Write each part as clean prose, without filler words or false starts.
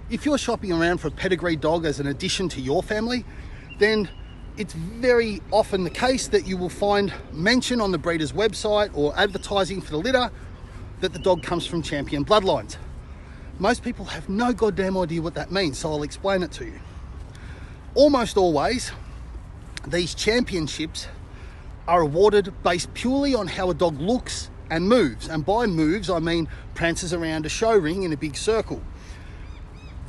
if you're shopping around for a Pedigreed dog as an addition to your family, then it's very often the case that you will find mention on the breeder's website or advertising for the litter that the dog comes from champion bloodlines. Most people have no goddamn idea what that means, so I'll explain it to you. Almost always, these championships are awarded based purely on how a dog looks and moves. And by moves, I mean prances around a show ring in a big circle.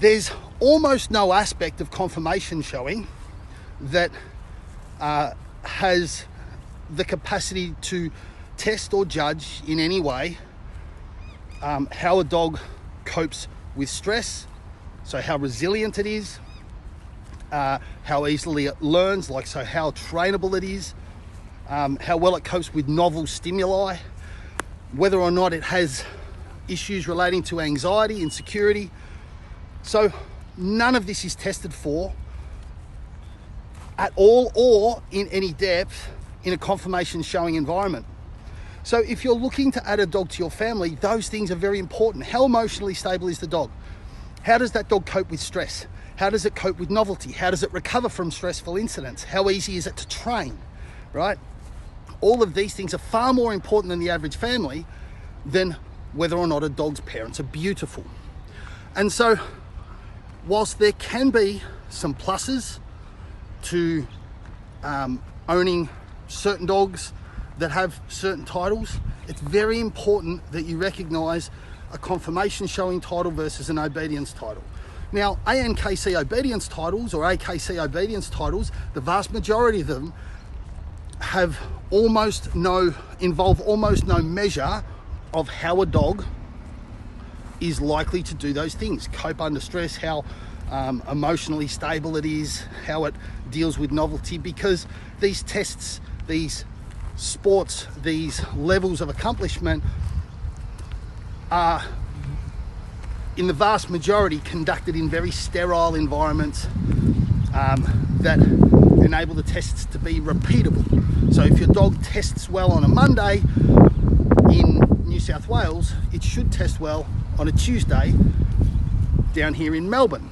There's almost no aspect of conformation showing that has the capacity to test or judge in any way how a dog copes with stress, so how resilient it is, how easily it learns, so how trainable it is, how well it copes with novel stimuli, whether or not it has issues relating to anxiety, insecurity. So none of this is tested for at all or in any depth in a conformation showing environment. So if you're looking to add a dog to your family, those things are very important. How emotionally stable is the dog? How does that dog cope with stress? How does it cope with novelty? How does it recover from stressful incidents? How easy is it to train, right? All of these things are far more important than the average family than whether or not a dog's parents are beautiful. And so whilst there can be some pluses to owning certain dogs that have certain titles, it's very important that you recognize a conformation showing title versus an obedience title. Now, ANKC obedience titles or AKC obedience titles, the vast majority of them involve almost no measure of how a dog is likely to do those things, cope under stress, how emotionally stable it is, how it deals with novelty, because these tests, these sports, these levels of accomplishment are in the vast majority conducted in very sterile environments that enable the tests to be repeatable. So if your dog tests well on a Monday in New South Wales, it should test well on a Tuesday down here in Melbourne.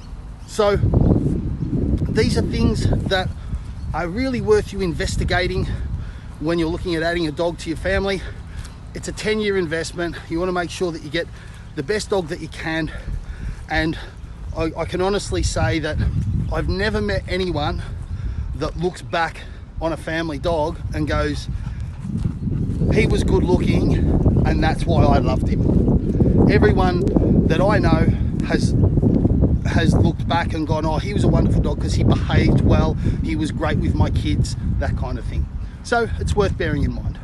So these are things that are really worth you investigating when you're looking at adding a dog to your family. It's a 10-year investment. You want to make sure that you get the best dog that you can. And I can honestly say that I've never met anyone that looks back on a family dog and goes, he was good looking and that's why I loved him. Everyone that I know has looked back and gone, oh, he was a wonderful dog because he behaved well, he was great with my kids, that kind of thing. So it's worth bearing in mind.